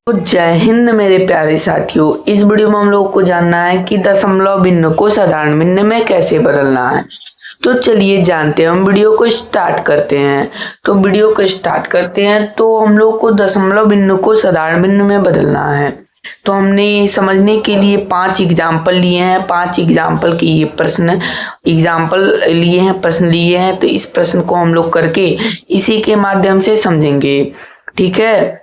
तो जय हिंद मेरे प्यारे साथियों। इस वीडियो में हम लोग को जानना है कि दशमलव भिन्न को साधारण भिन्न में कैसे बदलना है। तो चलिए जानते हैं, हम वीडियो को स्टार्ट करते हैं। तो हम लोग को दशमलव भिन्न को साधारण भिन्न में बदलना है। तो हमने समझने के लिए 5 एग्जाम्पल लिए हैं। 5 एग्जाम्पल के ये प्रश्न लिए हैं। तो इस प्रश्न को हम लोग करके इसी के माध्यम से समझेंगे, ठीक है।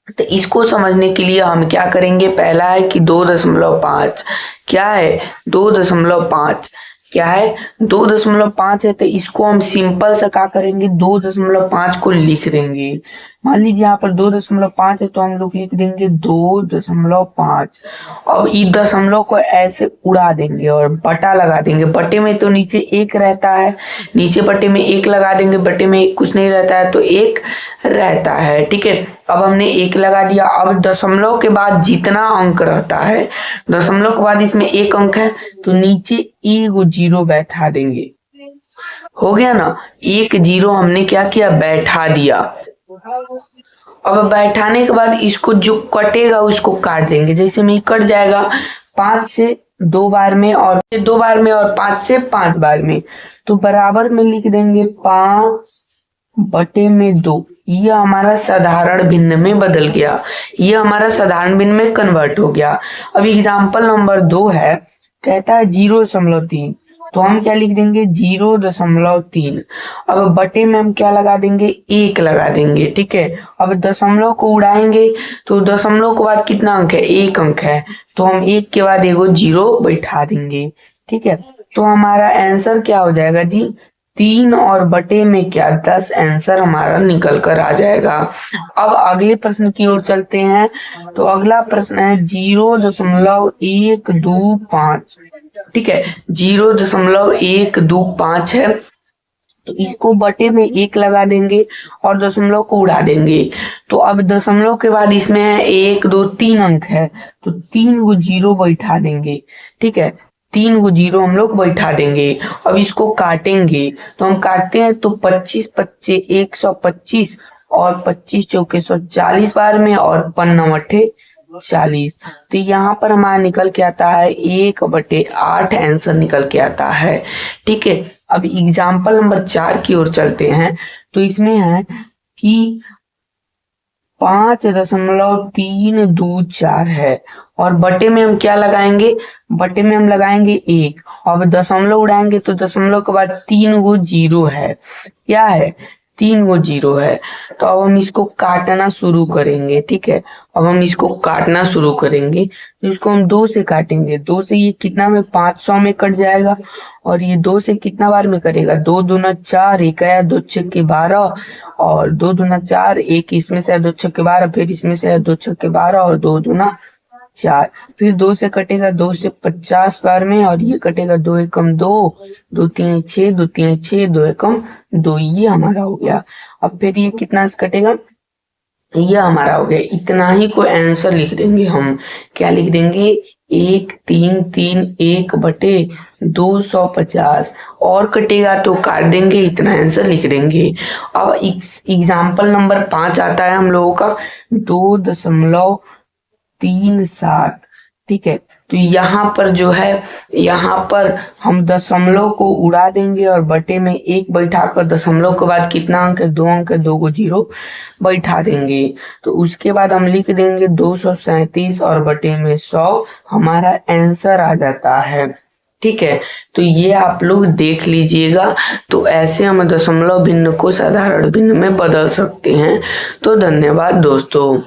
तो इसको समझने के लिए हम क्या करेंगे, पहला है कि 2.5 क्या है, 2.5 क्या है, 2.5 है। तो इसको हम सिंपल सा क्या करेंगे, 2.5 को लिख देंगे। मान लीजिए यहाँ पर 2.5 है तो हम लोग लिख देंगे 2.5। अब इस दशमलव को ऐसे उड़ा देंगे और बटा लगा देंगे। बटे में तो नीचे 1 रहता है, नीचे बटे में 1 लगा देंगे। बटे में कुछ नहीं रहता है तो 1 रहता है, ठीक है। अब हमने 1 लगा दिया। अब दशमलव के बाद जितना अंक रहता है, दशमलव के बाद इसमें 1 अंक है तो नीचे 1 0 बैठा देंगे। हो गया ना, 1 0 हमने क्या किया, बैठा दिया। अब बैठाने के बाद इसको जो कटेगा उसको काट देंगे। जैसे में कट जाएगा 5 से 2 बार में और 2 बार में और 5 से 5 बार में, तो बराबर में लिख देंगे 5/2। ये हमारा साधारण भिन्न में बदल गया, ये हमारा साधारण भिन्न में कन्वर्ट हो गया। अब एग्जाम्पल नंबर 2 है, कहता है 0.3, तो हम क्या लिख देंगे 0.3। अब बटे में हम क्या लगा देंगे, 1 लगा देंगे, ठीक है। अब दशमलव को उड़ाएंगे तो दशमलव के बाद कितना अंक है, 1 अंक है, तो हम 1 के बाद 1 0 बैठा देंगे, ठीक है। तो हमारा आंसर क्या हो जाएगा जी, 3 और बटे में क्या 10 आंसर हमारा निकल कर आ जाएगा। अब अगले प्रश्न की ओर चलते हैं। तो अगला प्रश्न है 0.125, ठीक है, 0.125 है। तो इसको बटे में 1 लगा देंगे और दशमलव को उड़ा देंगे। तो अब दशमलव के बाद इसमें है 1 2 3 अंक है, तो 3 को 0 बैठा देंगे, ठीक है। 3 को 0 हम लोग बैठा देंगे। अब इसको काटेंगे, तो हम काटते हैं तो 25 25 125 और 25 चौके 140 बार में और 5 40। तो यहाँ पर हमारा निकल के आता है 1/8 आंसर निकल के आता है, ठीक है। अब एग्जाम्पल नंबर 4 की ओर चलते हैं। तो इसमें है कि 5.324 है और बटे में हम क्या लगाएंगे, बटे में हम लगाएंगे 1। अब दशमलव उड़ाएंगे तो दशमलव के बाद 3 को 0 है, क्या है, 3 को 0 है। तो अब हम इसको काटना शुरू करेंगे, ठीक है। अब हम इसको काटना शुरू करेंगे तो इसको हम 2 से काटेंगे। 2 से ये कितना में 500 में कट जाएगा और ये 2 से कितना बार में करेगा, 2 दूना 4, 1 आया 2 छक्के 12 और 2 दूना 4, 1 इसमें से 2 छक्के 12, फिर इसमें से 2 छक्के 12 और 2 दूना 4, फिर 2 से कटेगा 2 से 50 बार में और ये कटेगा 2 एकम 2, 2 3 6, 2 3 6, 2 एकम 2, ये हमारा हो गया। अब फिर ये कितना से कटेगा, ये हमारा हो गया। इतना ही को आंसर लिख देंगे हम, क्या लिख देंगे, 1,331/250 और कटेगा तो काट देंगे, इतना आंसर लिख देंगे। अब एग्जाम्पल नंबर 5 आता है हम लोगों का 2.37, ठीक है। तो यहाँ पर जो है, यहाँ पर हम दशमलव को उड़ा देंगे और बटे में 1 बैठाकर दशमलव के बाद कितना अंक है, 2 अंक है, 2 को 0 बैठा देंगे। तो उसके बाद हम लिख देंगे 237 और बटे में 100, हमारा आंसर आ जाता है, ठीक है। तो ये आप लोग देख लीजिएगा। तो ऐसे हम दशमलव भिन्न को साधारण भिन्न में बदल सकते हैं। तो धन्यवाद दोस्तों।